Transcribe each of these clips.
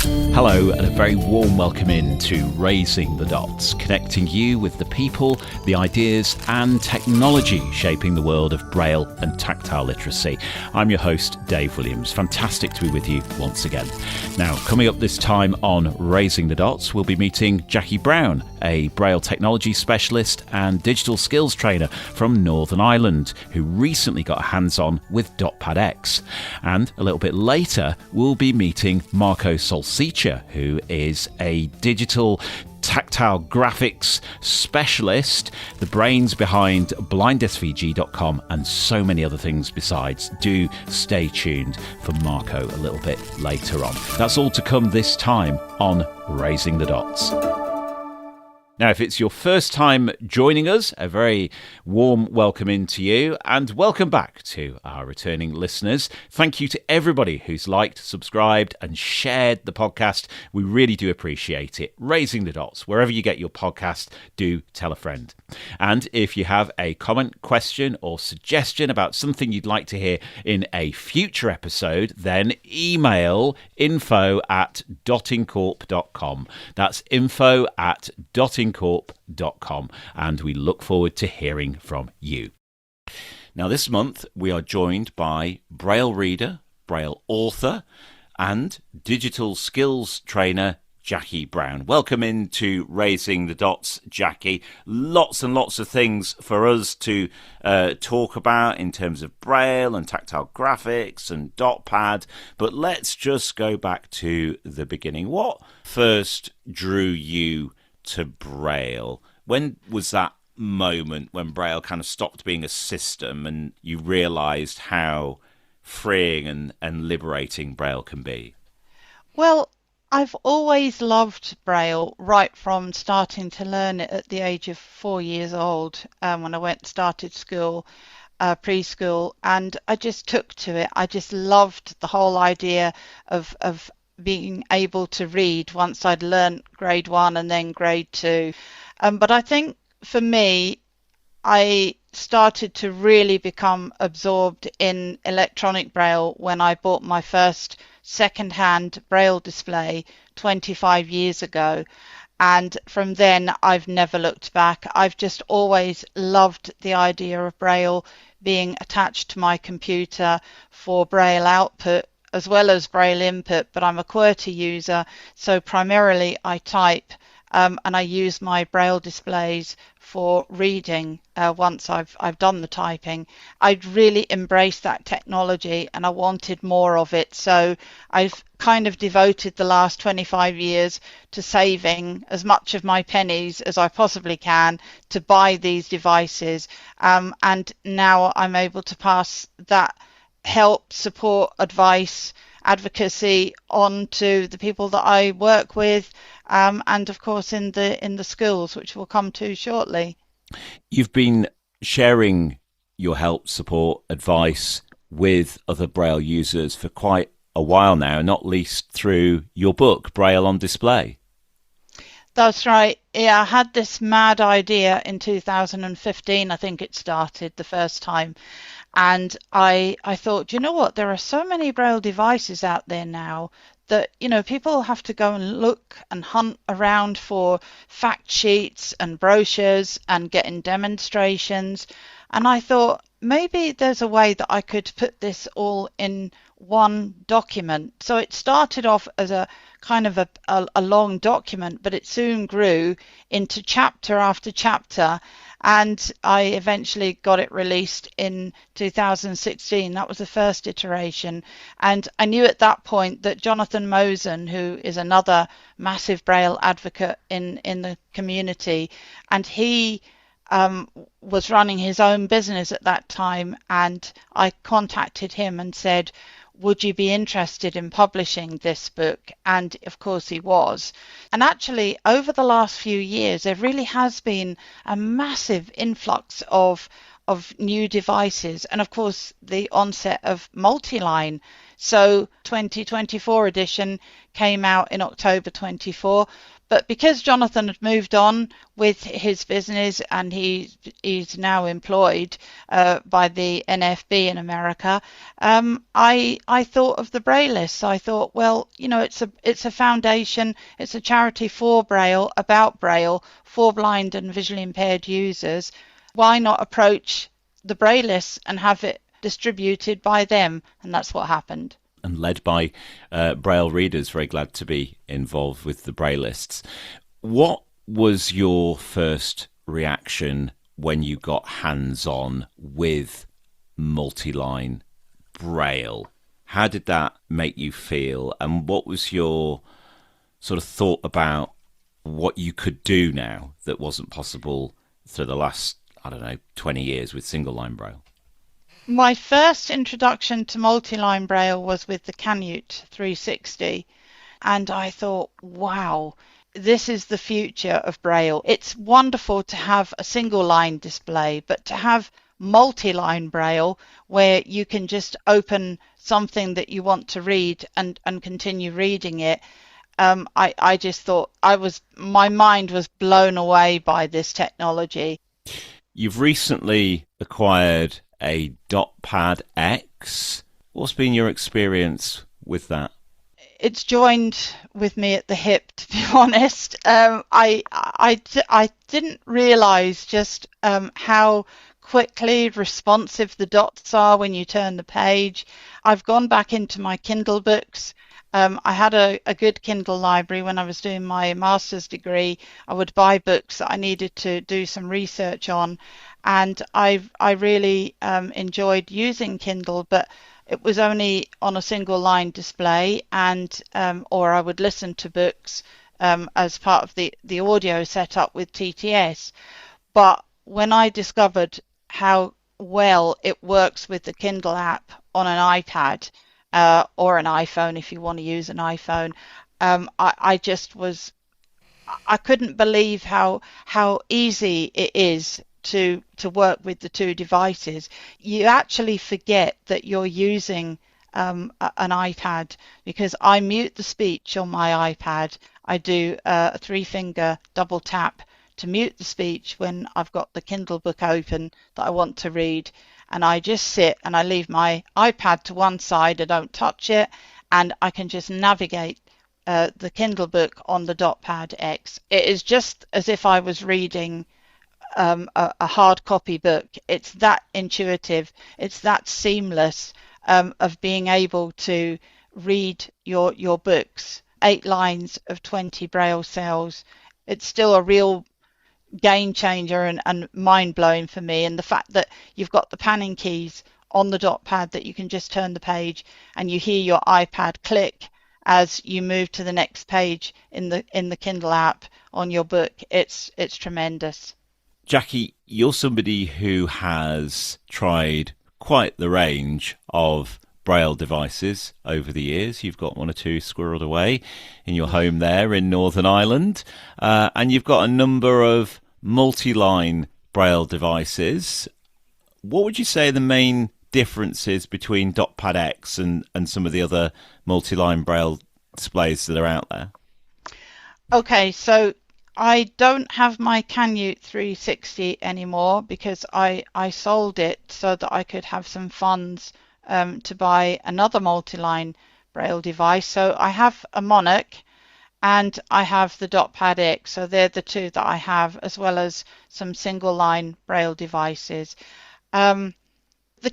Hello and a very warm welcome in to Raising the Dots, connecting you with the people, the ideas and technology shaping the world of Braille and tactile literacy. I'm your host, Dave Williams. Fantastic to be with you once again. Now, coming up this time on Raising the Dots, we'll be meeting Jackie Brown, a Braille technology specialist and digital skills trainer from Northern Ireland, who recently got hands-on with DotPad X. And a little bit later, we'll be meeting Marco Salsiccia, who is a digital tactile graphics specialist, the brains behind BlindSVG.com and so many other things besides. Do stay tuned for Marco a little bit later on. That's all to come this time on Raising the Dots. Now, if it's your first time joining us, a very warm welcome in to you and welcome back to our returning listeners. Thank you to everybody who's liked, subscribed and shared the podcast. We really do appreciate it. Raising the Dots, wherever you get your podcast, do tell a friend. And if you have a comment, question or suggestion about something you'd like to hear in a future episode, then email info@dottingcorp.com. That's info@dottingcorp.com, and we look forward to hearing from you. Now, this month we are joined by Braille reader, Braille author and digital skills trainer Jackie Brown. Welcome into Raising the Dots, Jackie. Lots and lots of things for us to talk about in terms of Braille and tactile graphics and DotPad, but let's just go back to the beginning. What first drew you to Braille? When was that moment when Braille kind of stopped being a system and you realised how freeing and liberating Braille can be? Well, I've always loved Braille right from starting to learn it at the age of 4 years old, when I started school, preschool, and I just took to it. I just loved the whole idea of being able to read once I'd learnt grade 1 and then grade 2. But I think for me, I started to really become absorbed in electronic Braille when I bought my first second-hand Braille display 25 years ago. And from then, I've never looked back. I've just always loved the idea of Braille being attached to my computer for Braille output as well as Braille input, but I'm a QWERTY user, so primarily I type, and I use my Braille displays for reading once I've done the typing. I'd really embraced that technology and I wanted more of it, so I've kind of devoted the last 25 years to saving as much of my pennies as I possibly can to buy these devices, and now I'm able to pass that help, support, advice, advocacy on to the people that I work with, and of course in the schools, which we'll come to shortly. You've been sharing your help, support, advice with other Braille users for quite a while now, not least through your book, Braille On Display. That's right. Yeah, I had this mad idea in 2015, I think it started the first time. And I thought, you know what, there are so many Braille devices out there now that, people have to go and look and hunt around for fact sheets and brochures and getting demonstrations. And I thought maybe there's a way that I could put this all in one document. So it started off as a kind of a long document, but it soon grew into chapter after chapter. And I eventually got it released in 2016. That was the first iteration. And I knew at that point that Jonathan Mosen, who is another massive Braille advocate in the community, and he was running his own business at that time. And I contacted him and said, would you be interested in publishing this book? And of course he was. And actually, over the last few years, there really has been a massive influx of of new devices, and of course the onset of multi-line. So 2024 edition came out in October 24, but because Jonathan had moved on with his business and he's now employed by the NFB in America, I thought of the Braillists. I thought, well, you know, it's a foundation, it's a charity for Braille, about Braille, for blind and visually impaired users. Why not approach the Braillists and have it distributed by them? And that's what happened. And led by Braille readers. Very glad to be involved with the Braillists. What was your first reaction when you got hands-on with multi-line Braille? How did that make you feel? And what was your sort of thought about what you could do now that wasn't possible through the last, 20 years with single-line Braille? My first introduction to multi-line Braille was with the Canute 360, and I thought, wow, this is the future of Braille. It's wonderful to have a single line display, but to have multi-line Braille where you can just open something that you want to read and continue reading it, I just thought my mind was blown away by this technology. You've recently acquired a DotPad X. What's been your experience with that? It's joined with me at the hip, to be honest. I didn't realise just how quickly responsive the dots are when you turn the page. I've gone back into my Kindle books. I had a good Kindle library when I was doing my master's degree. I would buy books that I needed to do some research on, and I really enjoyed using Kindle, but it was only on a single line display, and or I would listen to books as part of the audio setup with TTS. But when I discovered how well it works with the Kindle app on an iPad, or an iPhone if you want to use an iPhone, I couldn't believe how easy it is to work with the two devices. You actually forget that you're using an iPad, because I mute the speech on my iPad. I do a 3-finger double tap to mute the speech when I've got the Kindle book open that I want to read, and I just sit and I leave my iPad to one side, I don't touch it, and I can just navigate the Kindle book on the DotPad X. It is just as if I was reading a hard copy book. It's that intuitive, it's that seamless of being able to read your books, 8 lines of 20 Braille cells. It's still a real game changer and mind-blowing for me, and the fact that you've got the panning keys on the DotPad that you can just turn the page and you hear your iPad click as you move to the next page in the Kindle app on your book. It's tremendous. Jackie, you're somebody who has tried quite the range of Braille devices over the years. You've got 1 or 2 squirreled away in your home there in Northern Ireland, and you've got a number of multi-line Braille devices. What would you say are the main differences between DotPad X and some of the other multi-line Braille displays that are out there? Okay, so I don't have my Canute 360 anymore because I sold it so that I could have some funds to buy another multi-line Braille device. So I have a Monarch and I have the DotPad X. So they're the two that I have, as well as some single line Braille devices. The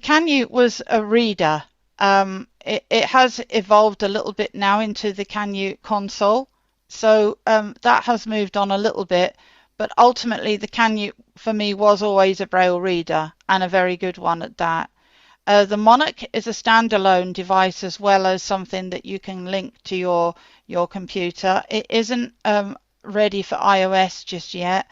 Canute was a reader. It has evolved a little bit now into the Canute console. So that has moved on a little bit, but ultimately the Canute for me was always a Braille reader, and a very good one at that. The Monarch is a standalone device as well as something that you can link to your computer. It isn't ready for iOS just yet.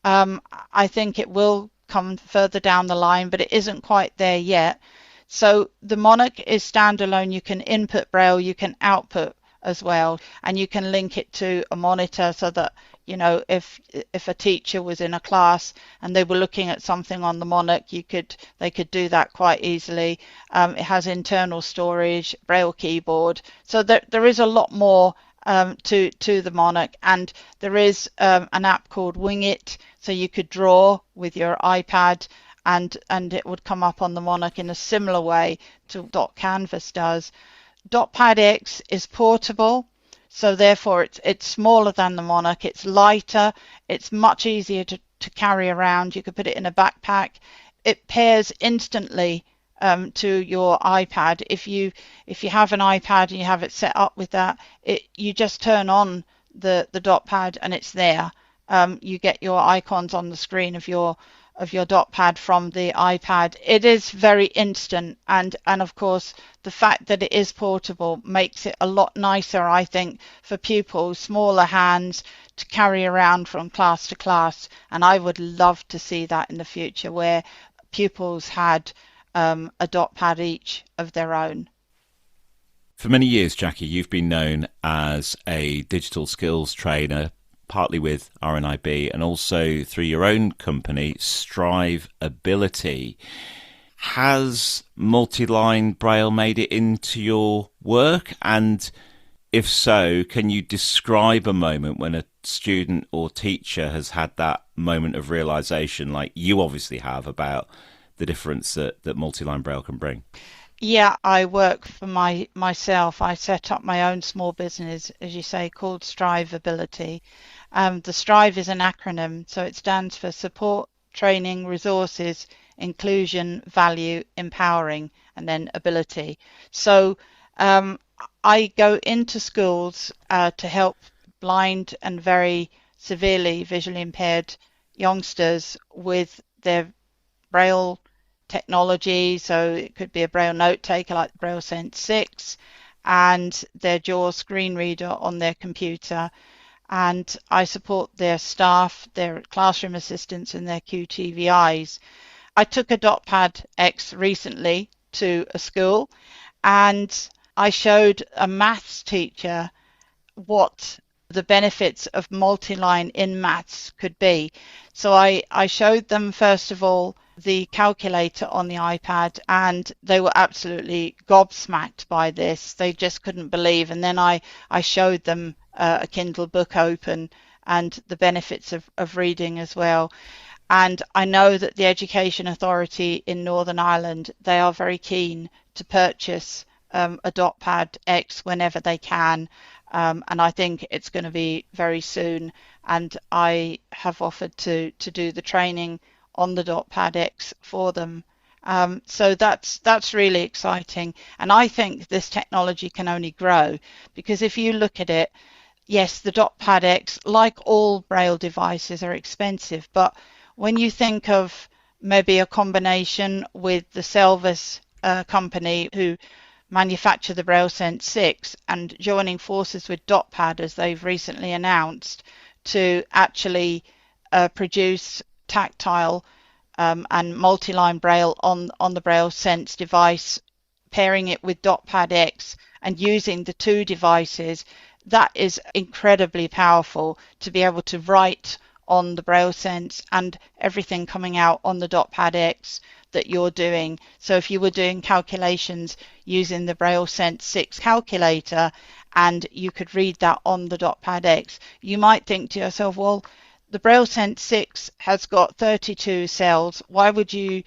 I think it will come further down the line, but it isn't quite there yet. So the Monarch is standalone. You can input Braille, you can output as well, and you can link it to a monitor so that, you know, if a teacher was in a class and they were looking at something on the Monarch, they could do that quite easily. It has internal storage, Braille keyboard, so there is a lot more to the Monarch, and there is an app called Wing It, so you could draw with your iPad and it would come up on the Monarch in a similar way to Dot Canvas does. DotPad X is portable, so therefore it's smaller than the Monarch, it's lighter, it's much easier to carry around. You could put it in a backpack. It pairs instantly to your iPad. If you have an iPad and you have it set up with that, you just turn on the DotPad and it's there. You get your icons on the screen of your DotPad from the iPad. It is very instant, and of course the fact that it is portable makes it a lot nicer, I think, for pupils, smaller hands, to carry around from class to class. And I would love to see that in the future, where pupils had a DotPad each of their own. For many years, Jackie, you've been known as a digital skills trainer, partly with RNIB and also through your own company, Strive Ability. Has multi-line Braille made it into your work? And if so, can you describe a moment when a student or teacher has had that moment of realization, like you obviously have, about the difference that multi-line Braille can bring? Yeah, I work for myself. I set up my own small business, as you say, called Strive Ability. The Strive is an acronym, so it stands for Support, Training, Resources, Inclusion, Value, Empowering, and then Ability. So I go into schools to help blind and very severely visually impaired youngsters with their Braille technology. So it could be a Braille note taker like the Braille Sense 6 and their JAWS screen reader on their computer. And I support their staff, their classroom assistants, and their QTVIs. I took a DotPad X recently to a school, and I showed a maths teacher what the benefits of multi-line in maths could be. So I showed them, first of all, the calculator on the iPad, and they were absolutely gobsmacked by this. They just couldn't believe. And then I showed them a Kindle book open and the benefits of reading as well. And I know that the Education Authority in Northern Ireland, they are very keen to purchase a DotPad X whenever they can. And I think it's going to be very soon. And I have offered to do the training on the DotPad X for them. So that's really exciting. And I think this technology can only grow, because if you look at it, yes, the DotPad X, like all Braille devices, are expensive. But when you think of maybe a combination with the Selvis company who manufacture the Braille Sense 6 and joining forces with DotPad, as they've recently announced, to actually produce Tactile and multi-line Braille on the Braille Sense device, pairing it with DotPad X and using the two devices, that is incredibly powerful to be able to write on the Braille Sense and everything coming out on the DotPad X that you're doing. So if you were doing calculations using the Braille Sense 6 calculator and you could read that on the DotPad X, you might think to yourself, well, the Braille Sense 6 has got 32 cells. Why would you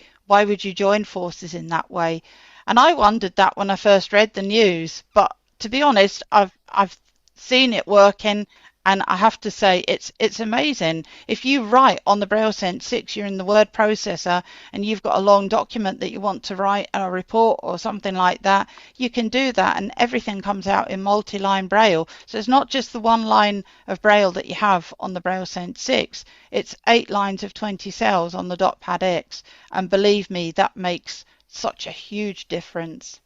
join forces in that way? And I wondered that when I first read the news, but to be honest, I've seen it working, and I have to say it's amazing. If you write on the Braille Sense 6, you're in the word processor and you've got a long document that you want to write, a report or something like that, you can do that and everything comes out in multi-line Braille. So it's not just the one line of Braille that you have on the Braille Sense 6, it's 8 lines of 20 cells on the DotPad X, and believe me, that makes such a huge difference.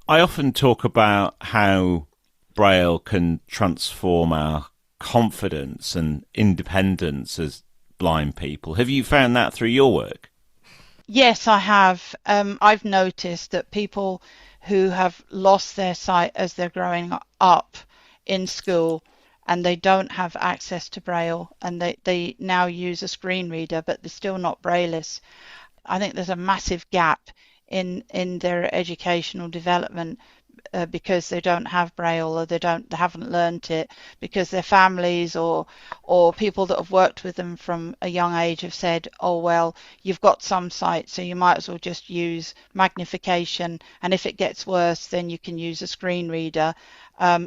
I often talk about how Braille can transform our confidence and independence as blind people. Have you found that through your work? Yes, I have. I've noticed that people who have lost their sight as they're growing up in school, and they don't have access to Braille, and they now use a screen reader, but they're still not Brailless. I think there's a massive gap in their educational development because they don't have Braille, or they haven't learnt it because their families or people that have worked with them from a young age have said, oh well, you've got some sight, so you might as well just use magnification, and if it gets worse then you can use a screen reader.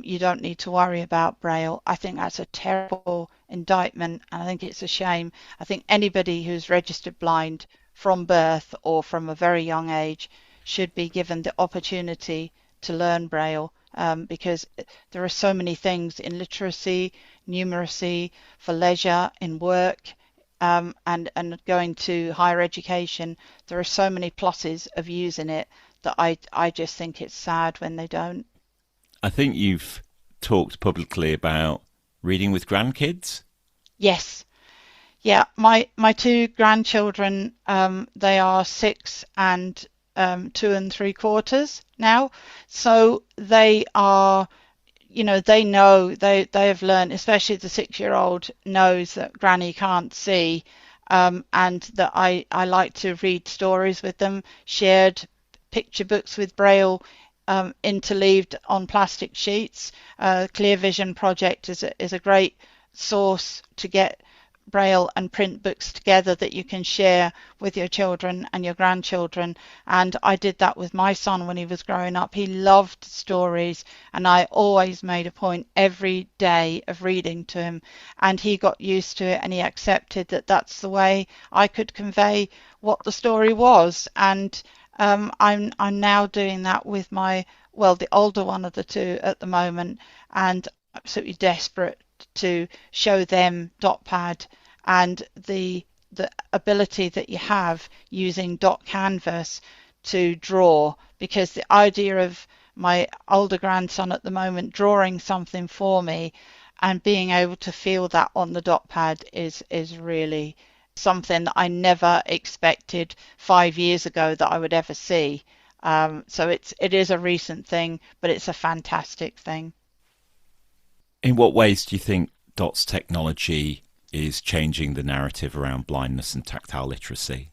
You don't need to worry about Braille. I think that's a terrible indictment, and I think it's a shame. I think anybody who's registered blind from birth or from a very young age should be given the opportunity to learn Braille, because there are so many things in literacy, numeracy, for leisure, in work, and going to higher education. There are so many pluses of using it that I just think it's sad when they don't. I think you've talked publicly about reading with grandkids. Yes. Yeah, my two grandchildren, they are 6 and 2 3/4 now, so they are, they have learned, especially the 6-year-old knows that Granny can't see, and that I like to read stories with them, shared picture books with Braille interleaved on plastic sheets. Clear Vision Project is a great source to get Braille and print books together that you can share with your children and your grandchildren. And I did that with my son when he was growing up. He loved stories, and I always made a point every day of reading to him, and he got used to it, and he accepted that that's the way I could convey what the story was. And I'm now doing that with the older one of the two at the moment, and absolutely desperate to show them DotPad and the ability that you have using dot canvas to draw, because the idea of my older grandson at the moment drawing something for me and being able to feel that on the DotPad is really something that I never expected 5 years ago that I would ever see. So it is a recent thing, but it's a fantastic thing. In what ways do you think DOTS technology is changing the narrative around blindness and tactile literacy?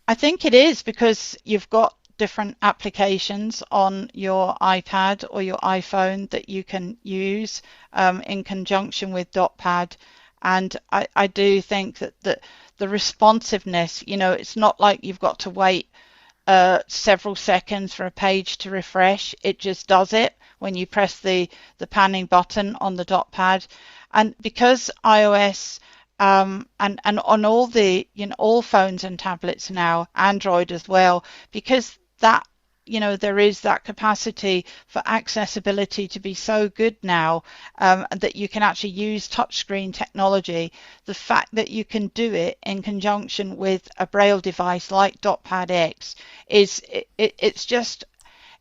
I think it is, because you've got different applications on your iPad or your iPhone that you can use in conjunction with DotPad. And I do think that the responsiveness, it's not like you've got to wait several seconds for a page to refresh. It just does it when you press the panning button on the DotPad. And because iOS and on all the all phones and tablets now, Android as well, because that there is that capacity for accessibility to be so good now, that you can actually use touchscreen technology. The fact that you can do it in conjunction with a Braille device like DotPad X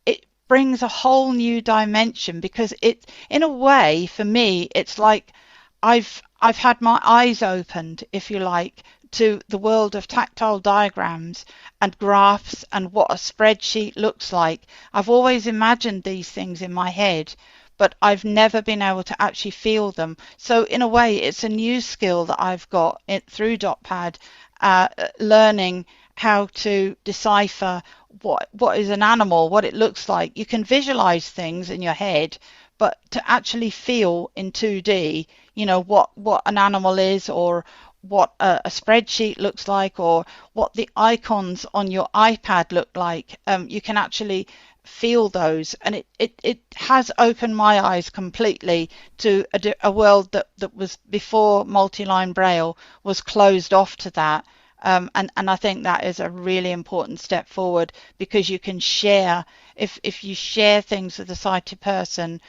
it brings a whole new dimension, because in a way, for me, it's like I've had my eyes opened, if you like, to the world of tactile diagrams and graphs and what a spreadsheet looks like. I've always imagined these things in my head, but I've never been able to actually feel them. So in a way, it's a new skill that I've got through DotPad, learning how to decipher what is an animal, what it looks like. You can visualize things in your head, but to actually feel in 2D, what an animal is, or what a spreadsheet looks like, or what the icons on your iPad look like, you can actually feel those. And it has opened my eyes completely to a world that was, before multi-line Braille, was closed off to that. And I think that is a really important step forward, because you can share, if you share things with a sighted person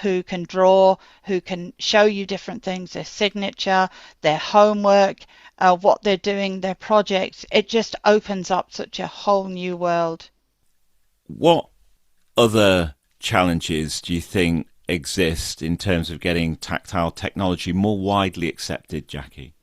who can draw, who can show you different things, their signature, their homework, what they're doing, their projects, it just opens up such a whole new world. What other challenges do you think exist in terms of getting tactile technology more widely accepted, Jackie?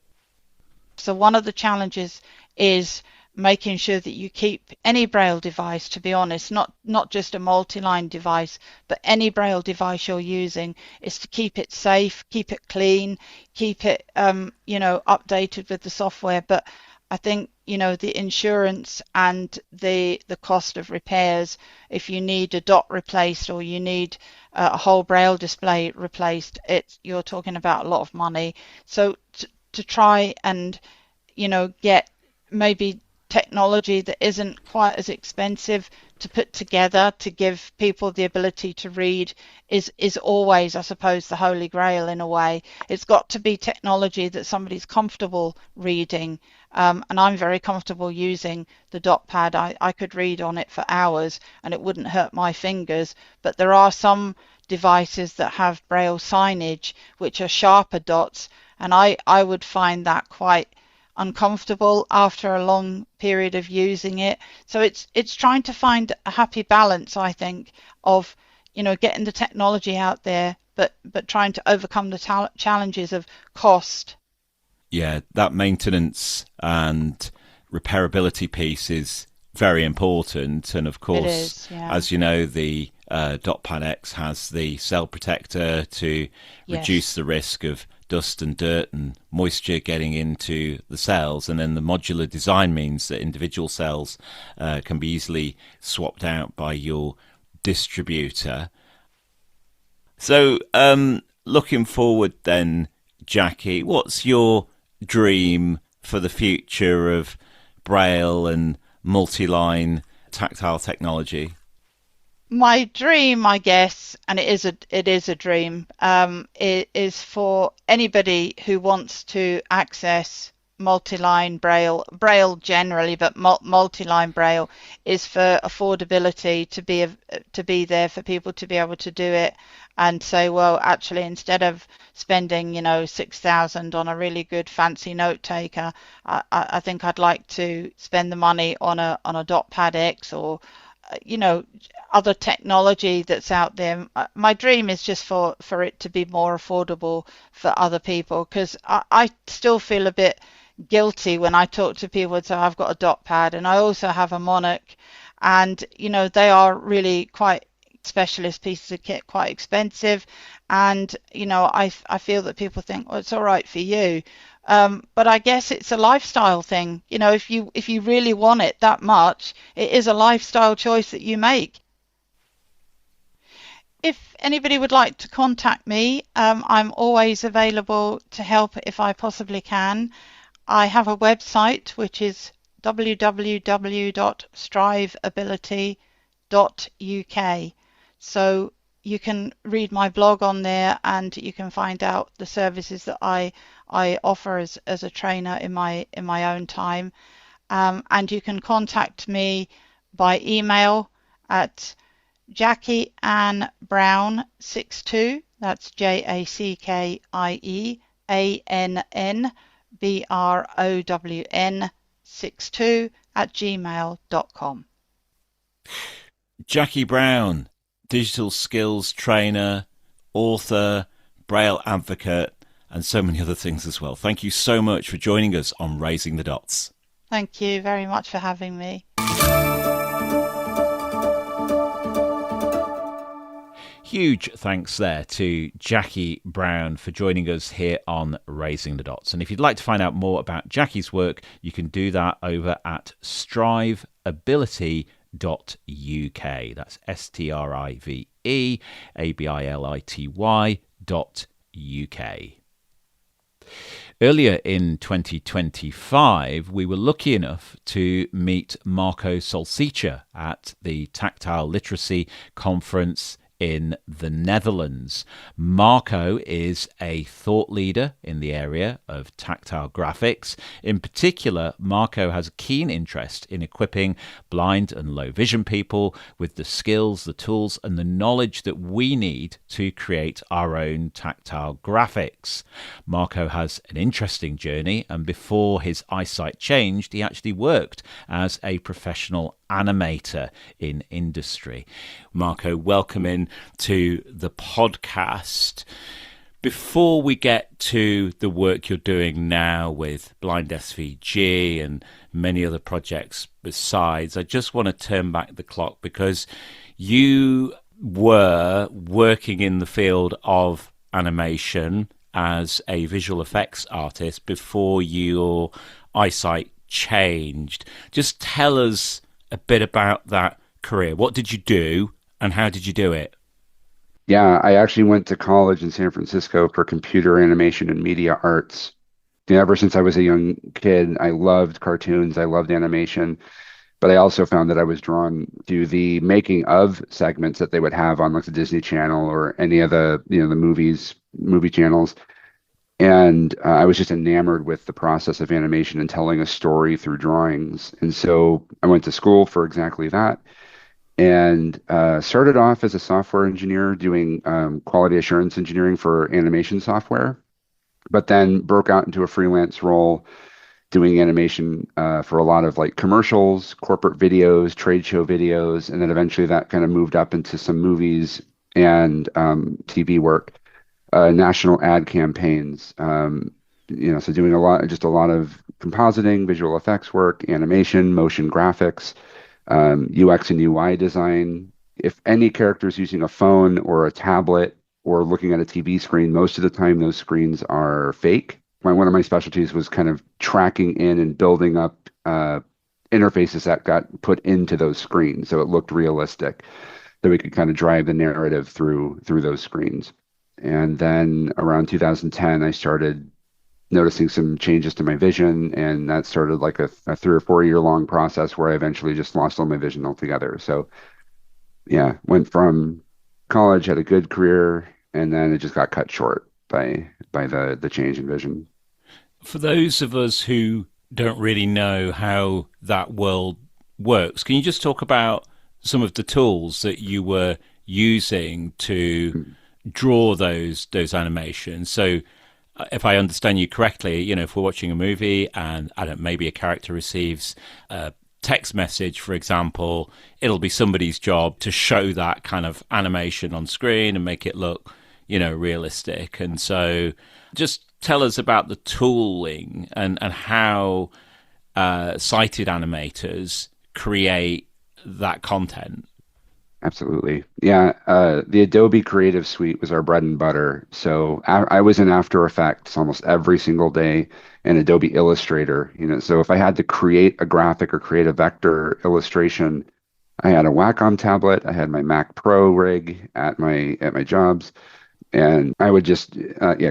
So one of the challenges is making sure that you keep any Braille device, to be honest, not just a multi-line device, but any Braille device you're using, is to keep it safe, keep it clean, keep it, updated with the software. But I think, the insurance and the cost of repairs, if you need a dot replaced or you need a whole Braille display replaced, you're talking about a lot of money. So to try and, get maybe technology that isn't quite as expensive to put together to give people the ability to read is always, I suppose, the holy grail in a way. It's got to be technology that somebody's comfortable reading, and I'm very comfortable using the dot pad. I could read on it for hours and it wouldn't hurt my fingers, but there are some devices that have Braille signage which are sharper dots, and I would find that quite uncomfortable after a long period of using it. So it's trying to find a happy balance, I think, of getting the technology out there, but trying to overcome the challenges of cost. Yeah, that maintenance and repairability piece is very important, and of course, it is, yeah. As you know, the DotPad X has the cell protector to reduce the risk of dust and dirt and moisture getting into the cells, and then the modular design means that individual cells can be easily swapped out by your distributor. So looking forward then, Jackie, what's your dream for the future of Braille and multi-line tactile technology? My dream, I guess, and it is a dream, it is for anybody who wants to access multi-line Braille generally, but multi-line Braille, is for affordability, to be there for people to be able to do it and say, well, actually, instead of spending 6,000 on a really good fancy note taker, I think I'd like to spend the money on a DotPad X or other technology that's out there. My dream is just for it to be more affordable for other people, because I still feel a bit guilty when I talk to people and say I've got a dot pad and I also have a Monarch, and they are really quite specialist pieces of kit, quite expensive, and I feel that people think, well, it's all right for you, but I guess it's a lifestyle thing. If you really want it that much, it is a lifestyle choice that you make. If anybody would like to contact me, I'm always available to help if I possibly can. I have a website which is www.striveability.uk. So you can read my blog on there, and you can find out the services that I offer as a trainer in my own time. And you can contact me by email at Jackie Ann Brown 62. That's JackieAnnBrown 62 at gmail.com. Jackie Brown, digital skills trainer, author, Braille advocate, and so many other things as well. Thank you so much for joining us on Raising the Dots. Thank you very much for having me. Huge thanks there to Jackie Brown for joining us here on Raising the Dots. And if you'd like to find out more about Jackie's work, you can do that over at striveability.uk. That's striveability.uk. Earlier in 2025, we were lucky enough to meet Marco Salsiccia at the Tactile Literacy Conference in the Netherlands. Marco is a thought leader in the area of tactile graphics. In particular, Marco has a keen interest in equipping blind and low vision people with the skills, the tools, and the knowledge that we need to create our own tactile graphics. Marco has an interesting journey, and before his eyesight changed, he actually worked as a professional animator in industry. Marco, welcome in to the podcast. Before we get to the work you're doing now with BlindSVG and many other projects besides, I just want to turn back the clock because you were working in the field of animation as a visual effects artist before your eyesight changed. Just tell us a bit about that career. What did you do and how did you do it? Yeah, I actually went to college in San Francisco for computer animation and media arts. Ever since I was a young kid, I loved cartoons, I loved animation, but I also found that I was drawn to the making of segments that they would have on like the Disney Channel or any of the, the movie channels. And I was just enamored with the process of animation and telling a story through drawings. And so I went to school for exactly that and started off as a software engineer doing quality assurance engineering for animation software, but then broke out into a freelance role doing animation for a lot of like commercials, corporate videos, trade show videos, and then eventually that kind of moved up into some movies and TV work, national ad campaigns. So doing just a lot of compositing, visual effects work, animation, motion graphics, UX and UI design. If any character is using a phone or a tablet or looking at a TV screen, most of the time those screens are fake. One of my specialties was kind of tracking in and building up interfaces that got put into those screens so it looked realistic, so we could kind of drive the narrative through those screens. And then around 2010, I started noticing some changes to my vision, and that started like a 3 or 4 year long process where I eventually just lost all my vision altogether. So yeah, went from college, had a good career, and then it just got cut short by the change in vision. For those of us who don't really know how that world works, can you just talk about some of the tools that you were using to draw those animations? So if I understand you correctly, if we're watching a movie and maybe a character receives a text message, for example, it'll be somebody's job to show that kind of animation on screen and make it look, realistic. And so just tell us about the tooling and how sighted animators create that content. Absolutely. Yeah. The Adobe Creative Suite was our bread and butter. So I was in After Effects almost every single day and Adobe Illustrator, so if I had to create a graphic or create a vector illustration, I had a Wacom tablet, I had my Mac Pro rig at my jobs, and I would just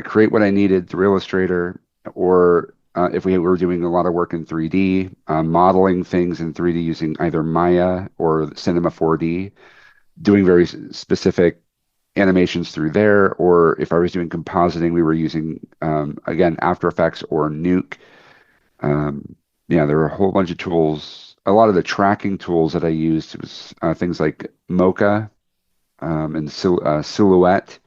create what I needed through Illustrator, or if we were doing a lot of work in 3D, modeling things in 3D using either Maya or Cinema 4D, doing very specific animations through there, or if I was doing compositing, we were using again After Effects or Nuke. There were a whole bunch of tools. A lot of the tracking tools that I used was things like Mocha and Silhouette.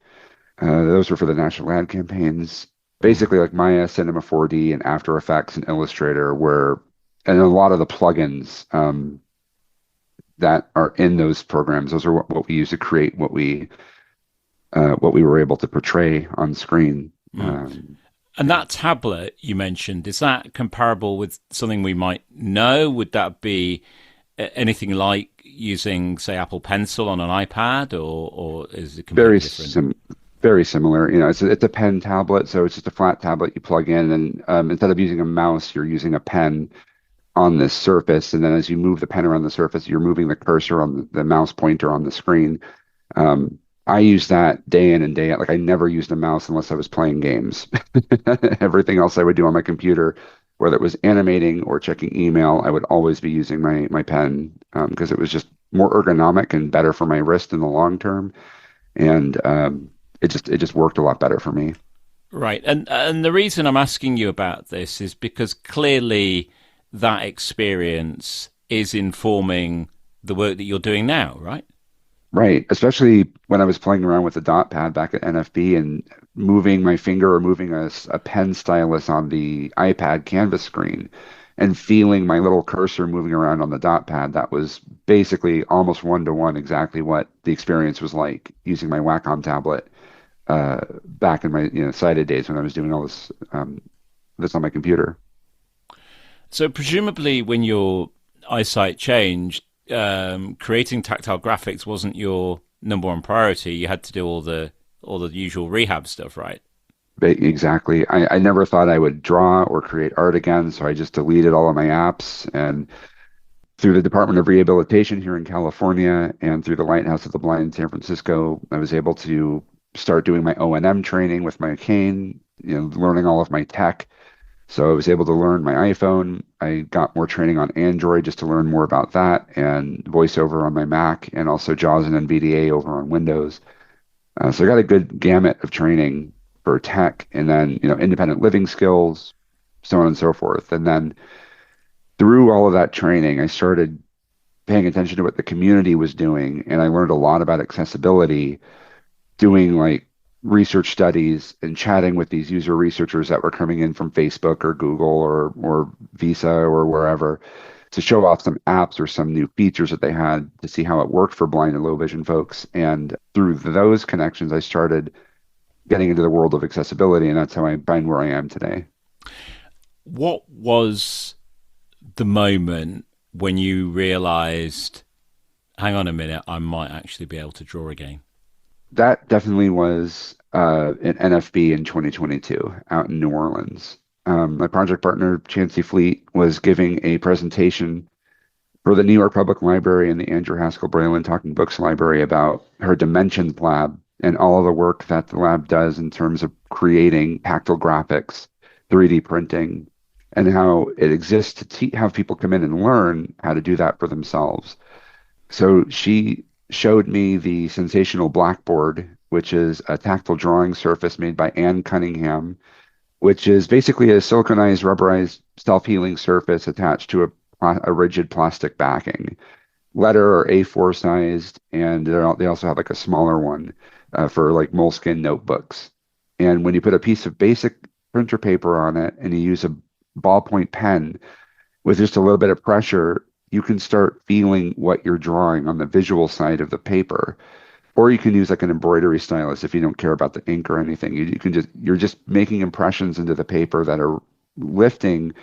Those were for the national ad campaigns. Basically, like Maya, Cinema 4D, and After Effects and Illustrator and a lot of the plugins that are in those programs. Those are what we use to create what we were able to portray on screen. And that tablet you mentioned, is that comparable with something we might know? Would that be anything like using, say, Apple Pencil on an iPad, or is it completely different? Very similar. It's a pen tablet, so it's just a flat tablet you plug in, and instead of using a mouse, you're using a pen on this surface, and then as you move the pen around the surface, you're moving the cursor on the mouse pointer on the screen. I use that day in and day out. Like I never used a mouse unless I was playing games. Everything else I would do on my computer, whether it was animating or checking email, I would always be using my pen because it was just more ergonomic and better for my wrist in the long term. And it just worked a lot better for me. Right. And the reason I'm asking you about this is because clearly that experience is informing the work that you're doing now, right? Right. Especially when I was playing around with the dot pad back at NFB and moving my finger or moving a pen stylus on the iPad canvas screen and feeling my little cursor moving around on the dot pad. That was basically almost one-to-one exactly what the experience was like using my Wacom tablet back in my sighted days when I was doing all this on my computer. So presumably, when your eyesight changed, creating tactile graphics wasn't your number one priority. You had to do all the usual rehab stuff, right? Exactly. I never thought I would draw or create art again, so I just deleted all of my apps. And through the Department of Rehabilitation here in California and through the Lighthouse of the Blind in San Francisco, I was able to start doing my O&M training with my cane, learning all of my tech. So I was able to learn my iPhone. I got more training on Android just to learn more about that, and VoiceOver on my Mac, and also JAWS and NVDA over on Windows. So I got a good gamut of training for tech, and then independent living skills, so on and so forth. And then through all of that training, I started paying attention to what the community was doing, and I learned a lot about accessibility, doing like research studies and chatting with these user researchers that were coming in from Facebook or Google or Visa or wherever to show off some apps or some new features that they had to see how it worked for blind and low vision folks. And through those connections, I started getting into the world of accessibility, and that's how I find where I am today. What was the moment when you realized, hang on a minute, I might actually be able to draw again? That definitely was an NFB in 2022 out in New Orleans. My project partner, Chancey Fleet, was giving a presentation for the New York Public Library and the Andrew Haskell Braille and Talking Books Library about her Dimensions lab and all of the work that the lab does in terms of creating tactile graphics, 3D printing, and how it exists to have people come in and learn how to do that for themselves. So she showed me the Sensational Blackboard, which is a tactile drawing surface made by Anne Cunningham, which is basically a siliconized, rubberized, self-healing surface attached to a rigid plastic backing. Letter or A4 sized, and they also have like a smaller one for like moleskin notebooks. And when you put a piece of basic printer paper on it and you use a ballpoint pen with just a little bit of pressure, you can start feeling what you're drawing on the visual side of the paper. Or you can use like an embroidery stylus if you don't care about the ink or anything. You're just making impressions into the paper that are lifting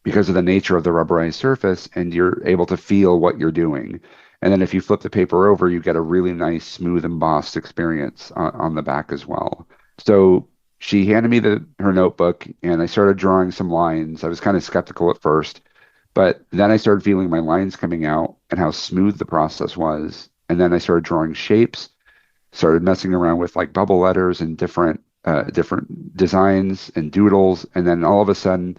because of the nature of the rubberized surface, and you're able to feel what you're doing. And then if you flip the paper over, you get a really nice, smooth, embossed experience on the back as well. So she handed me her notebook, and I started drawing some lines. I was kind of skeptical at first, but then I started feeling my lines coming out and how smooth the process was. And then I started drawing shapes, started messing around with like bubble letters and different designs and doodles. And then all of a sudden,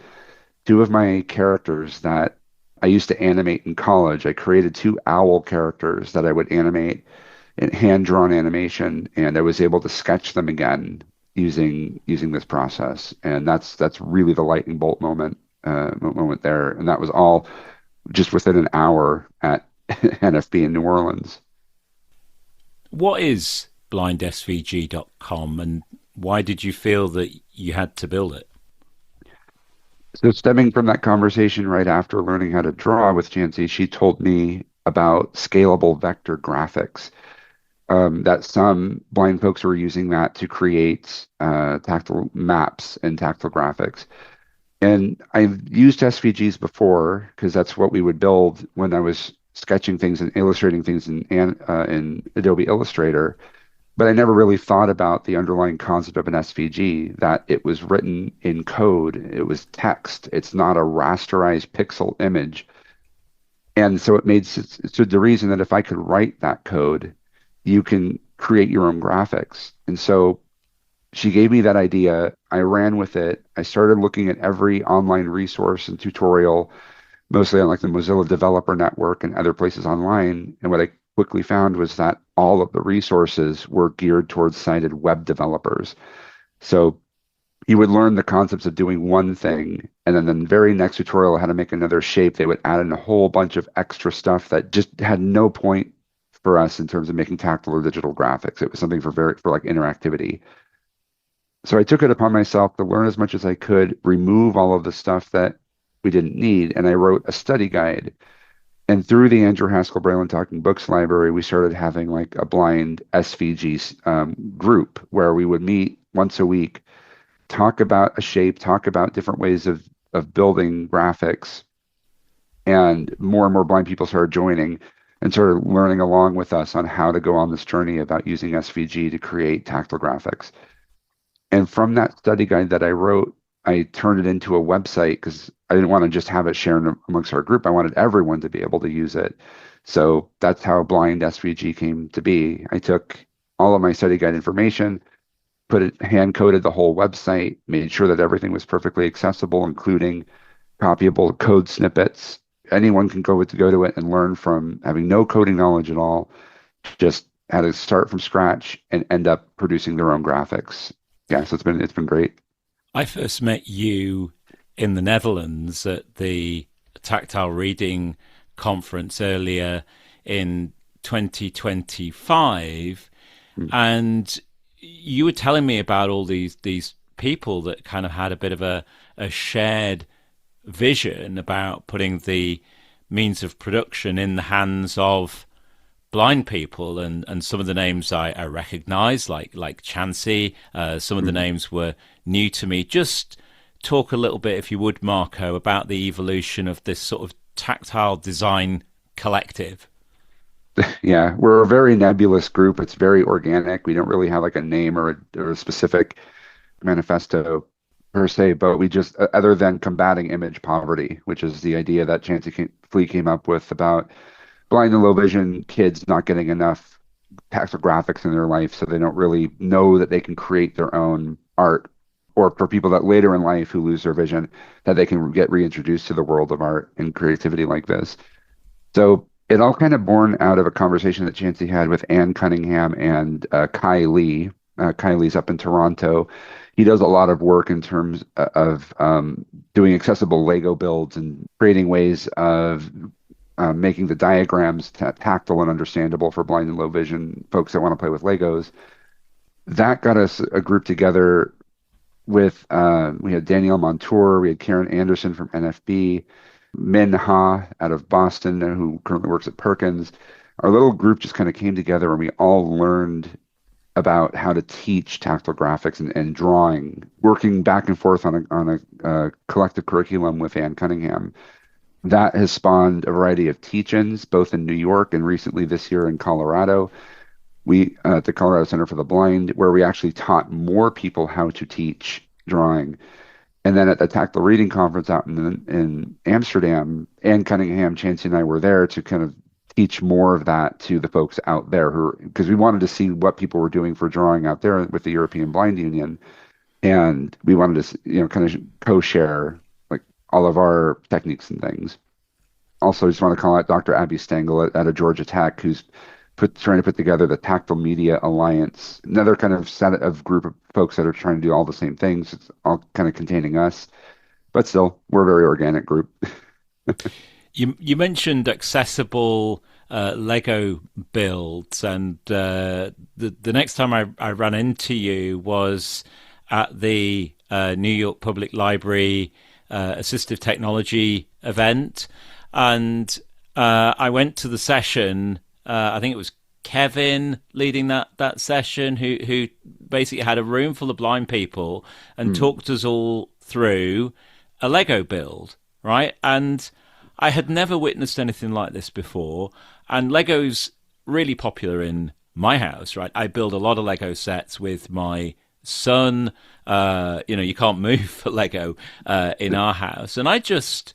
two of my characters that I used to animate in college, I created two owl characters that I would animate in hand-drawn animation, and I was able to sketch them again using this process. And that's really the lightning bolt moment there. And that was all just within an hour at NFB in New Orleans. What is BlindSVG.com, and why did you feel that you had to build it? So stemming from that conversation right after learning how to draw with Chancey, she told me about scalable vector graphics, that some blind folks were using that to create tactile maps and tactile graphics. And I've used SVGs before because that's what we would build when I was sketching things and illustrating things in Adobe Illustrator. But I never really thought about the underlying concept of an SVG, that it was written in code. It was text. It's not a rasterized pixel image. And so it made so the reason that if I could write that code, you can create your own graphics. And so she gave me that idea. I ran with it. I started looking at every online resource and tutorial, mostly on like the Mozilla Developer Network and other places online. And what I quickly found was that all of the resources were geared towards sighted web developers. So you would learn the concepts of doing one thing, and then the very next tutorial how to make another shape. They would add in a whole bunch of extra stuff that just had no point for us in terms of making tactile or digital graphics. It was something for like interactivity. So I took it upon myself to learn as much as I could, remove all of the stuff that we didn't need, and I wrote a study guide And through the Andrew Haskell Braille and Talking Books Library, we started having like a blind SVG group where we would meet once a week, talk about a shape, talk about different ways of building graphics, and more blind people started joining and started learning along with us on how to go on this journey about using SVG to create tactile graphics. And from that study guide that I wrote, I turned it into a website because I didn't want to just have it shared amongst our group. I wanted everyone to be able to use it. So that's how BlindSVG came to be. I took all of my study guide information, put it, hand coded the whole website, made sure that everything was perfectly accessible, including copyable code snippets. Anyone can go to it and learn from having no coding knowledge at all, just how to start from scratch and end up producing their own graphics. Yeah, so it's been great. I first met you in the Netherlands at the Tactile Reading Conference earlier in 2025, and you were telling me about all these people that kind of had a bit of a shared vision about putting the means of production in the hands of blind people, and some of the names I recognize, like Chansey. Some of the names were new to me. Just talk a little bit, if you would, Marco, about the evolution of this sort of tactile design collective. Yeah, we're a very nebulous group. It's very organic. We don't really have like a name or a specific manifesto per se, but we just, other than combating image poverty, which is the idea that Chansey Flea came up with about blind and low vision kids not getting enough tactile graphics in their life, so they don't really know that they can create their own art, or for people that later in life who lose their vision, that they can get reintroduced to the world of art and creativity like this. So it all kind of born out of a conversation that Chansey had with Anne Cunningham and Kai Lee. Kai Lee's up in Toronto. He does a lot of work in terms of doing accessible Lego builds and creating ways of making the diagrams tactile and understandable for blind and low vision folks that want to play with Legos. That got us a group together with, we had Danielle Montour, we had Karen Anderson from NFB, Min Ha out of Boston, who currently works at Perkins. Our little group just kind of came together and we all learned about how to teach tactile graphics and drawing, working back and forth on a collective curriculum with Anne Cunningham. That has spawned a variety of teach-ins, both in New York and recently this year in Colorado. We at the Colorado Center for the Blind, where we actually taught more people how to teach drawing. And then at the Tactile Reading Conference out in Amsterdam, Anne Cunningham, Chansey, and I were there to kind of teach more of that to the folks out there, because we wanted to see what people were doing for drawing out there with the European Blind Union, and we wanted to kind of co-share all of our techniques and things. Also, I just want to call out Dr. Abby Stengel at a Georgia Tech, who's trying to put together the Tactile Media Alliance, another kind of set of group of folks that are trying to do all the same things. It's all kind of containing us, but still, we're a very organic group. You mentioned accessible Lego builds, and the next time I ran into you was at the New York Public Library assistive technology event, and I went to the session. I think it was Kevin leading that session, who basically had a room full of blind people and talked us all through a Lego build, right? And I had never witnessed anything like this before, and Lego's really popular in my house, right? I build a lot of Lego sets with my son. You can't move for Lego in our house. And I just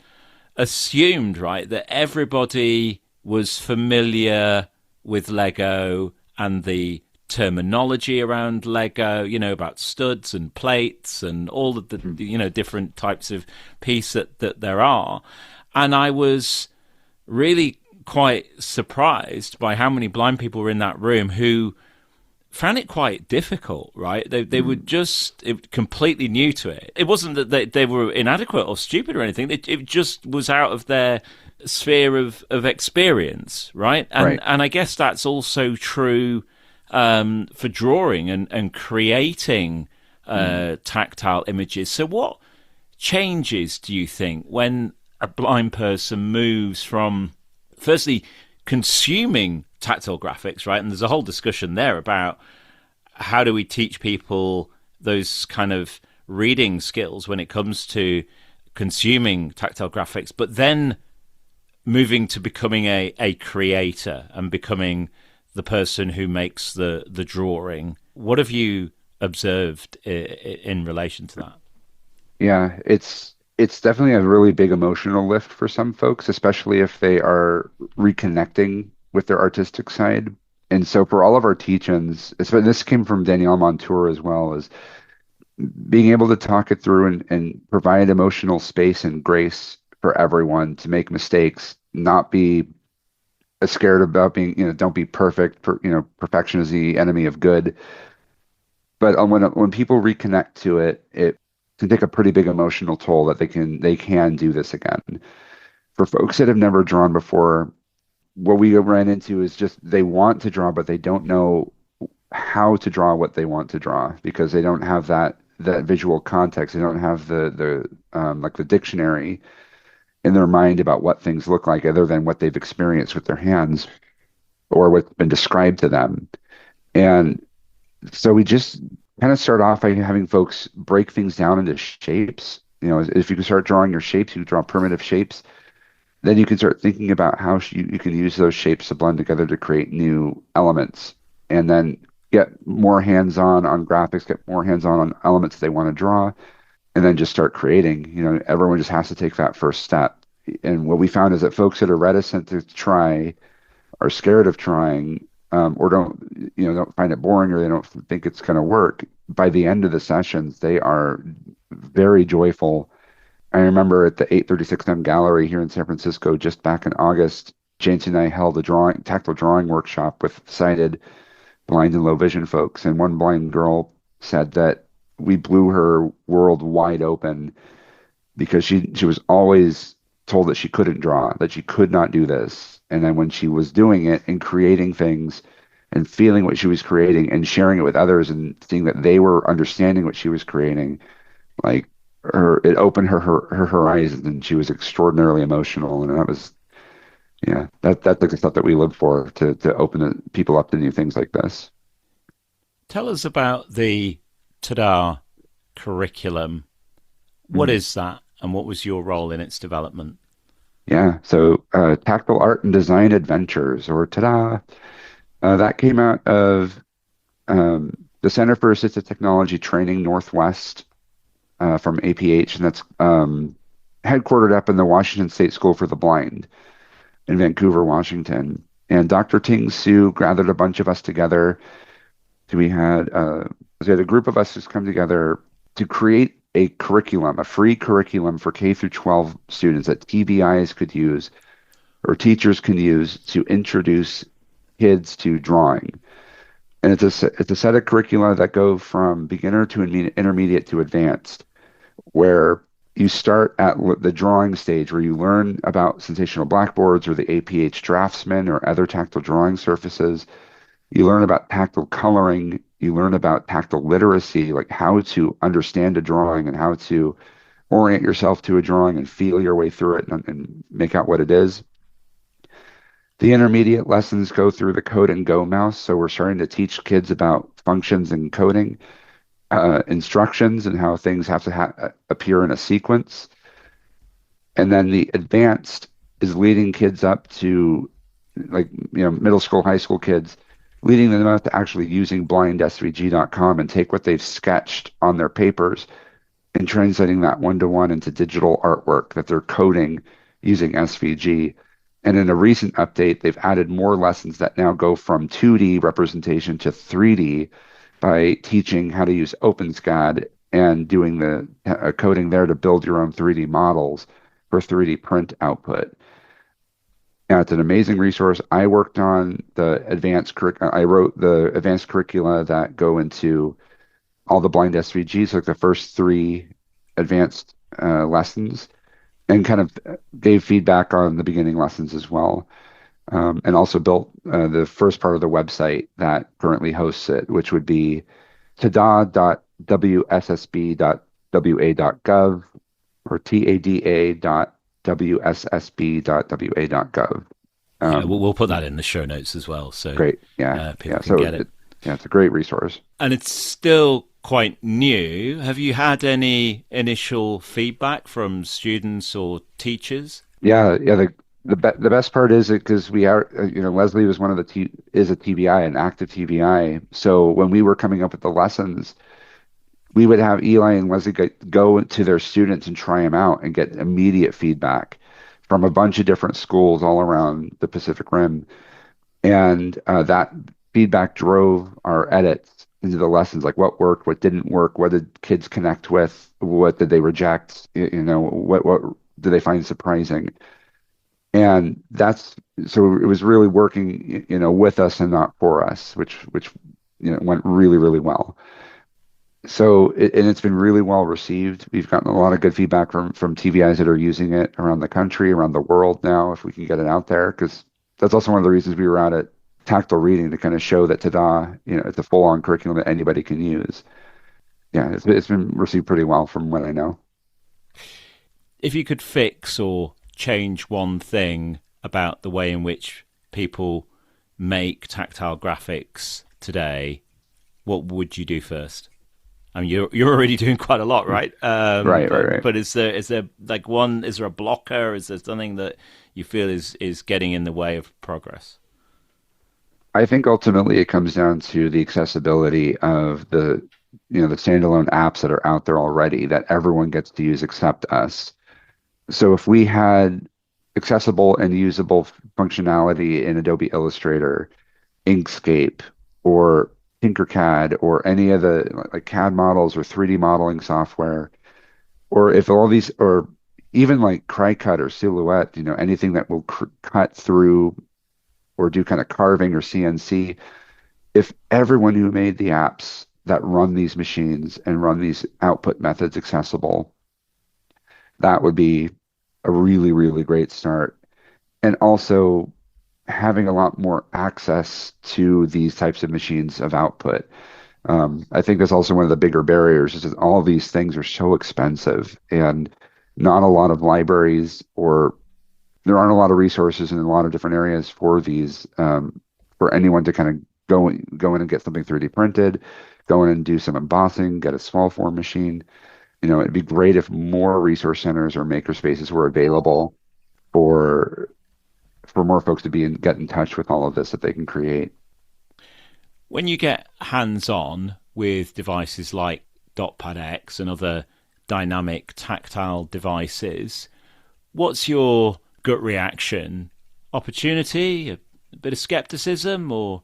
assumed, right, that everybody was familiar with Lego and the terminology around Lego, about studs and plates and all of the, different types of piece that there are. And I was really quite surprised by how many blind people were in that room who found it quite difficult, right? They were just completely new to it. It wasn't that they were inadequate or stupid or anything. It just was out of their sphere of experience, right? And I guess that's also true for drawing and creating tactile images. So what changes do you think when a blind person moves from firstly, consuming tactile graphics, right? And there's a whole discussion there about how do we teach people those kind of reading skills when it comes to consuming tactile graphics, but then moving to becoming a creator and becoming the person who makes the drawing. What have you observed in relation to that? Yeah, it's definitely a really big emotional lift for some folks, especially if they are reconnecting with their artistic side. And so for all of our teach-ins, this came from Danielle Montour as well, is being able to talk it through and provide emotional space and grace for everyone to make mistakes, not be scared about being, don't be perfect. Perfection is the enemy of good. But when people reconnect to it, it can take a pretty big emotional toll that they can do this again. For folks that have never drawn before, what we ran into is just they want to draw, but they don't know how to draw what they want to draw because they don't have that visual context. They don't have the like the dictionary in their mind about what things look like other than what they've experienced with their hands or what's been described to them. And so we just kind of start off by having folks break things down into shapes. If you can start drawing your shapes, you draw primitive shapes. Then you can start thinking about how you can use those shapes to blend together to create new elements, and then get more hands-on on graphics, get more hands-on on elements they want to draw, and then just start creating. Everyone just has to take that first step. And what we found is that folks that are reticent to try, are scared of trying, or don't find it boring, or they don't think it's going to work. By the end of the sessions, they are very joyful. I remember at the 836M Gallery here in San Francisco, just back in August, Jancy and I held a tactile drawing workshop with sighted, blind, and low vision folks. And one blind girl said that we blew her world wide open because she was always told that she couldn't draw, that she could not do this. And then when she was doing it and creating things and feeling what she was creating and sharing it with others and seeing that they were understanding what she was creating, like it opened her horizons, and she was extraordinarily emotional. And that was, yeah, that's the stuff that we live for, to open people up to new things like this. Tell us about the TADA curriculum. What is that, and what was your role in its development? Yeah, so Tactile Art and Design Adventures, or TADA, that came out of the Center for Assistive Technology Training Northwest from APH, and that's headquartered up in the Washington State School for the Blind in Vancouver, Washington. And Dr. Ting Su gathered a bunch of us together. We had a group of us who's come together to create a curriculum, a free curriculum for K through 12 students that TBIs could use, or teachers can use, to introduce kids to drawing. And it's a set of curricula that go from beginner to intermediate to advanced, where you start at the drawing stage, where you learn about sensational blackboards or the APH Draftsman or other tactile drawing surfaces. You learn about tactile coloring. You learn about tactile literacy, like how to understand a drawing and how to orient yourself to a drawing and feel your way through it and make out what it is. The intermediate lessons go through the code and go mouse. So we're starting to teach kids about functions and coding, instructions, and how things have to appear in a sequence. And then the advanced is leading kids up to, like, middle school, high school kids, leading them up to actually using BlindSVG.com and take what they've sketched on their papers and translating that one-to-one into digital artwork that they're coding using SVG. And in a recent update, they've added more lessons that now go from 2D representation to 3D by teaching how to use OpenSCAD and doing the coding there to build your own 3D models for 3D print output. Now, it's an amazing resource. I worked on the I wrote the advanced curricula that go into all the blind SVGs, like the first 3 advanced lessons, and kind of gave feedback on the beginning lessons as well. And also built the first part of the website that currently hosts it, which would be tada.wssb.wa.gov or tada.wssb.wa.gov. Yeah, we'll put that in the show notes as well, so Great. Yeah. people Yeah. can So get it. it's a great resource. And it's still quite new. Have you had any initial feedback from students or teachers? Yeah. Yeah. The best part is it because we are, Leslie was one of the is a TBI, an active TBI. So when we were coming up with the lessons, we would have Eli and Leslie go to their students and try them out and get immediate feedback from a bunch of different schools all around the Pacific Rim. And that feedback drove our edits into the lessons, like what worked, what didn't work, what did kids connect with, what did they reject, what did they find surprising. And that's so it was really working, with us and not for us, which went really, really well. So and it's been really well received. We've gotten a lot of good feedback from TVIs that are using it around the country, around the world now, if we can get it out there, because that's also one of the reasons we were out at Tactile Reading to kind of show that TADA, it's a full-on curriculum that anybody can use. Yeah, it's been received pretty well from what I know. If you could fix or change one thing about the way in which people make tactile graphics today, what would you do first? I mean, you're already doing quite a lot, right? Right. But is there like is there a blocker? Is there something that you feel is getting in the way of progress? I think ultimately it comes down to the accessibility of the standalone apps that are out there already that everyone gets to use except us. So if we had accessible and usable functionality in Adobe Illustrator, Inkscape, or Tinkercad, or any of the like CAD models or 3D modeling software, or if all these, or even like Cricut or Silhouette, anything that will cut through or do kind of carving or CNC, if everyone who made the apps that run these machines and run these output methods accessible, that would be a really, really great start. And also having a lot more access to these types of machines of output. I think that's also one of the bigger barriers is that all of these things are so expensive and not a lot of libraries or there aren't a lot of resources in a lot of different areas for these, for anyone to kind of go in and get something 3D printed, go in and do some embossing, get a small form machine. It'd be great if more resource centers or maker spaces were available for more folks to get in touch with all of this that they can create. When you get hands-on with devices like DotPad X and other dynamic tactile devices, what's your gut reaction? Opportunity, a bit of skepticism, or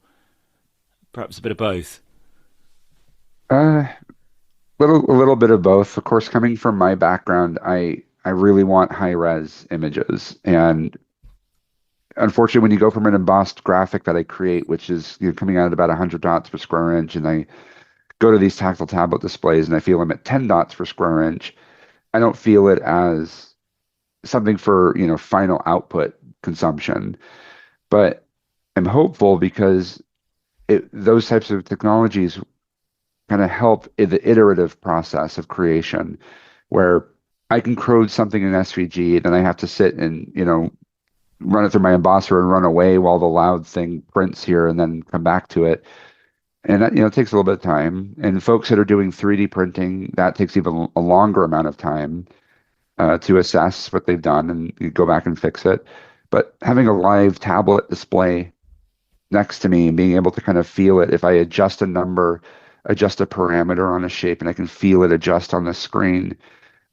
perhaps a bit of both? A little bit of both. Of course, coming from my background, I really want high res images, and unfortunately, when you go from an embossed graphic that I create, which is coming out at about 100 dots per square inch, and I go to these tactile tablet displays and I feel them at 10 dots per square inch, I don't feel it as something for final output consumption. But I'm hopeful because those types of technologies kind of help in the iterative process of creation, where I can code something in SVG, then I have to sit and run it through my embosser and run away while the loud thing prints here and then come back to it. And that, it takes a little bit of time. And folks that are doing 3D printing, that takes even a longer amount of time to assess what they've done and you go back and fix it. But having a live tablet display next to me and being able to kind of feel it, if I adjust a number, adjust a parameter on a shape, and I can feel it adjust on the screen,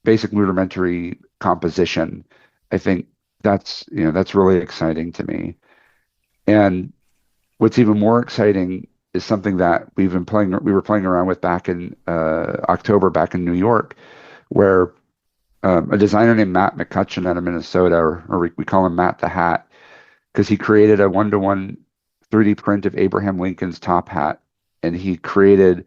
basic rudimentary composition, I think that's really exciting to me. And what's even more exciting is something that we were playing around with back in October back in New York, where a designer named Matt McCutcheon out of Minnesota, or we call him Matt the Hat, because he created a 1-to-1 3D print of Abraham Lincoln's top hat, and he created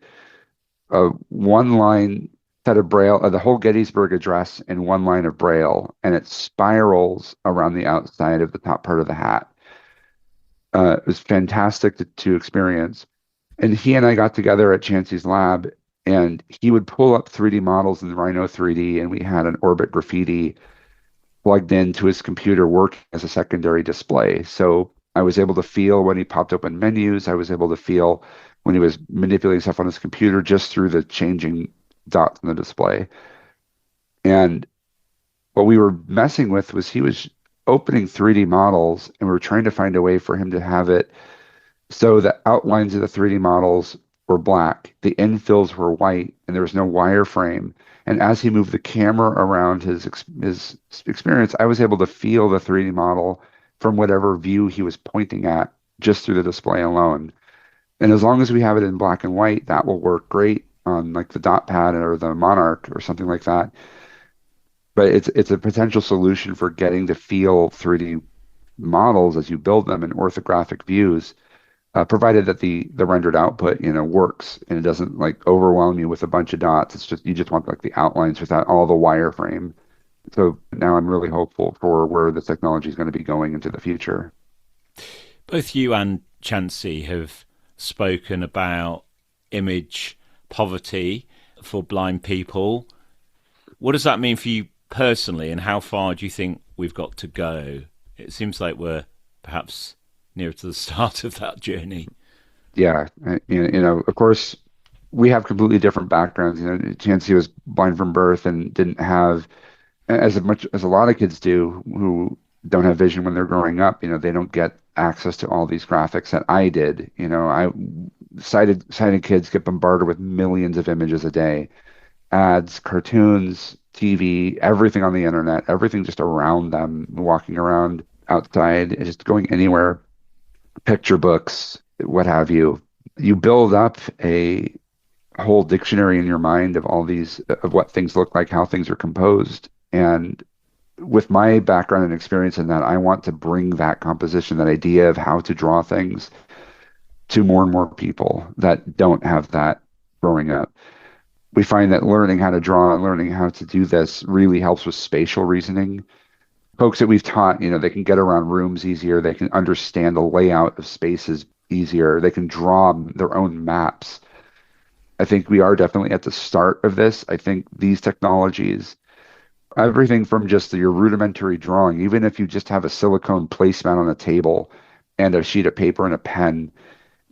a one-line set of Braille, the whole Gettysburg Address in one line of Braille, and it spirals around the outside of the top part of the hat. It was fantastic to experience. And he and I got together at Chancey's lab, and he would pull up 3D models in Rhino 3D, and we had an Orbit Graffiti plugged into his computer working as a secondary display. So I was able to feel when he popped open menus. I was able to feel when he was manipulating stuff on his computer just through the changing dots on the display. And what we were messing with was he was opening 3D models, and we were trying to find a way for him to have it so the outlines of the 3D models were black, the infills were white, and there was no wireframe. And as he moved the camera around his experience, I was able to feel the 3D model from whatever view he was pointing at just through the display alone. And as long as we have it in black and white, that will work great on like the dot pad or the Monarch or something like that. But it's a potential solution for getting to feel 3D models as you build them in orthographic views, provided that the rendered output, works and it doesn't like overwhelm you with a bunch of dots. It's just you just want like the outlines without all the wireframe. So now I'm really hopeful for where the technology is going to be going into the future. Both you and Chansey have spoken about image poverty for blind people. What does that mean for you personally, and how far do you think we've got to go? It seems like we're perhaps near to the start of that journey. Yeah, of course, we have completely different backgrounds. Chansey was blind from birth and didn't have as much as a lot of kids do who don't have vision when they're growing up. They don't get access to all these graphics that I did. I sighted kids get bombarded with millions of images a day, ads, cartoons, TV, everything on the internet, everything just around them, walking around outside, just going anywhere, picture books, what have you. You build up a whole dictionary in your mind of all these, of what things look like, how things are composed. And with my background and experience in that, I want to bring that composition, that idea of how to draw things to more and more people that don't have that growing up. We find that learning how to draw and learning how to do this really helps with spatial reasoning. Folks that we've taught, they can get around rooms easier. They can understand the layout of spaces easier. They can draw their own maps. I think we are definitely at the start of this. I think these technologies, everything from just your rudimentary drawing, even if you just have a silicone placemat on a table and a sheet of paper and a pen,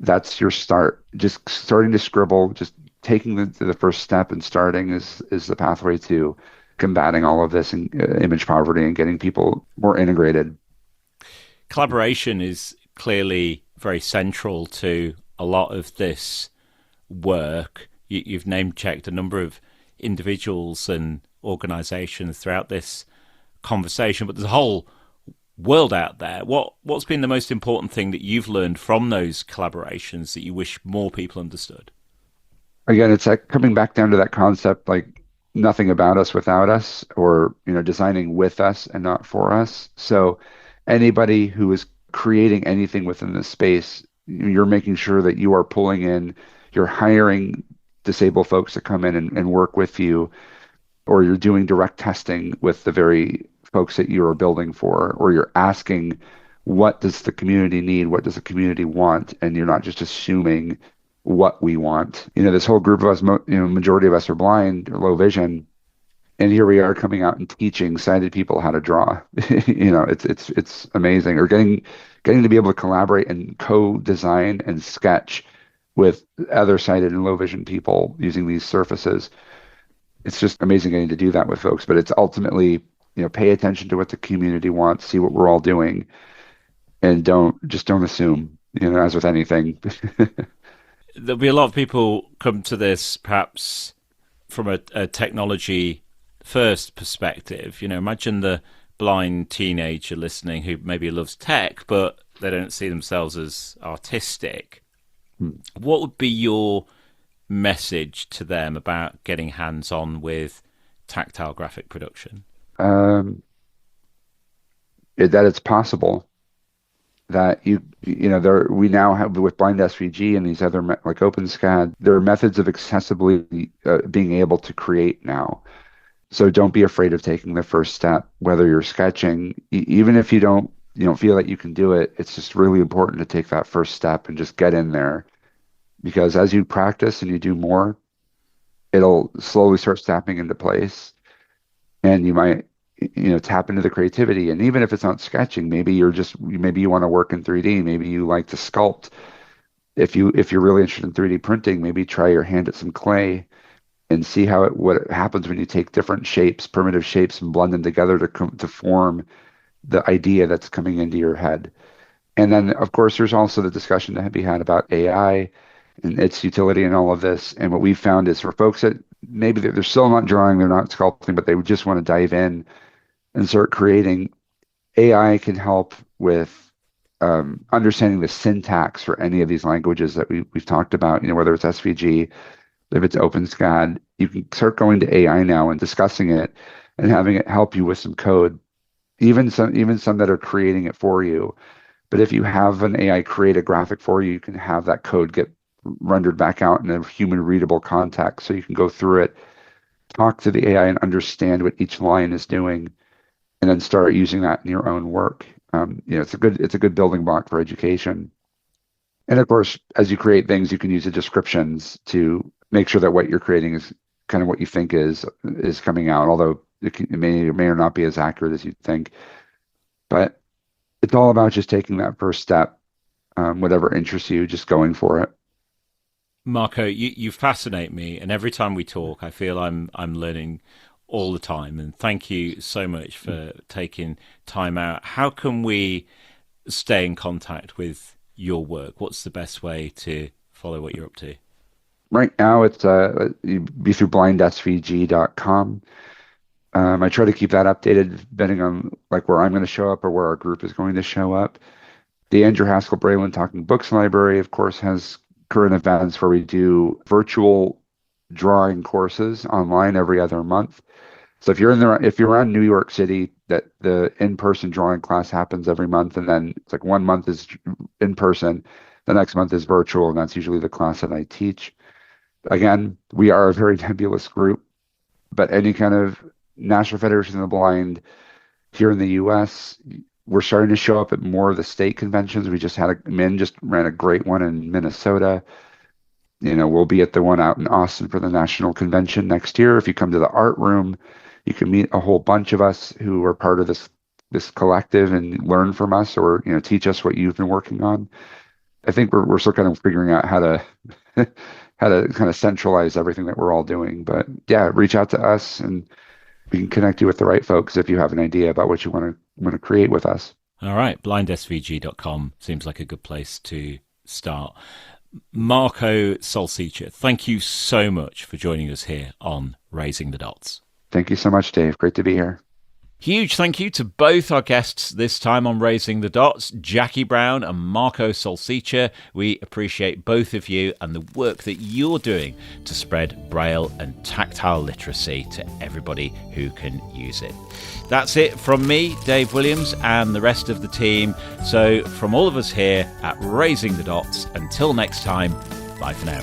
that's your start. Just starting to scribble, just taking the first step and starting is the pathway to combating all of this and image poverty and getting people more integrated. Collaboration is clearly very central to a lot of this work. You've name-checked a number of individuals and organizations throughout this conversation, but there's a whole world out there. What's been the most important thing that you've learned from those collaborations that you wish more people understood? Again, it's like coming back down to that concept, like nothing about us without us, or designing with us and not for us. So anybody who is creating anything within this space, you're making sure that you are pulling in, you're hiring disabled folks to come in and work with you, or you're doing direct testing with the very folks that you are building for, or you're asking, what does the community need? What does the community want? And you're not just assuming what we want. This whole group of us, majority of us are blind or low vision, and here we are coming out and teaching sighted people how to draw. It's amazing. Or getting to be able to collaborate and co-design and sketch with other sighted and low vision people using these surfaces. It's just amazing getting to do that with folks. But it's ultimately, pay attention to what the community wants, see what we're all doing, and don't assume. As with anything. There'll be a lot of people come to this perhaps from a technology first perspective. Imagine the blind teenager listening who maybe loves tech, but they don't see themselves as artistic. What would be your message to them about getting hands-on with tactile graphic production? That it's possible. That we now have with BlindSVG and these other like OpenSCAD, there are methods of accessibly being able to create now. So don't be afraid of taking the first step, whether you're sketching, even if you don't feel that you can do it. It's just really important to take that first step and just get in there, because as you practice and you do more, it'll slowly start snapping into place, and you might tap into the creativity. And even if it's not sketching, maybe you want to work in 3D, maybe you like to sculpt. If you're really interested in 3D printing, maybe try your hand at some clay and see what happens when you take different shapes, primitive shapes, and blend them together to form the idea that's coming into your head. And then, of course, there's also the discussion to be had about AI and its utility in all of this. And what we've found is for folks that maybe they're still not drawing, they're not sculpting, but they would just want to dive in and start creating, AI can help with understanding the syntax for any of these languages that we've talked about, whether it's SVG, if it's OpenSCAD. You can start going to AI now and discussing it and having it help you with some code, even some that are creating it for you. But if you have an AI create a graphic for you, you can have that code get rendered back out in a human readable context. So you can go through it, talk to the AI and understand what each line is doing, and then start using that in your own work. It's a good building block for education. And of course, as you create things, you can use the descriptions to make sure that what you're creating is kind of what you think is coming out, although it may or may not be as accurate as you think. But it's all about just taking that first step, whatever interests you, just going for it. Marco, you fascinate me, and every time we talk, I feel I'm learning all the time. And thank you so much for taking time out. How can we stay in contact with your work? What's the best way to follow what you're up to? Right now, it's you'd be through BlindSVG.com. I try to keep that updated depending on like where I'm going to show up or where our group is going to show up. The Andrew Haskell Braille and Talking Books Library, of course, has current events where we do virtual drawing courses online every other month. So if you're around New York City, that the in-person drawing class happens every month, and then it's like 1 month is in person, the next month is virtual, and that's usually the class that I teach. Again, we are a very nebulous group, but any kind of National Federation of the Blind here in the U.S., we're starting to show up at more of the state conventions. We just ran a great one in Minnesota. We'll be at the one out in Austin for the national convention next year. If you come to the art room, you can meet a whole bunch of us who are part of this collective and learn from us, or teach us what you've been working on. I think we're still kind of figuring out how to kind of centralize everything that we're all doing. But yeah, reach out to us and we can connect you with the right folks if you have an idea about what you want to create with us. All right, BlindSVG.com seems like a good place to start. Marco Salsiccia, thank you so much for joining us here on Raising the Dots. Thank you so much, Dave. Great to be here. Huge thank you to both our guests this time on Raising the Dots, Jackie Brown and Marco Salsiccia. We appreciate both of you and the work that you're doing to spread Braille and tactile literacy to everybody who can use it. That's it from me, Dave Williams, and the rest of the team. So from all of us here at Raising the Dots, until next time, bye for now.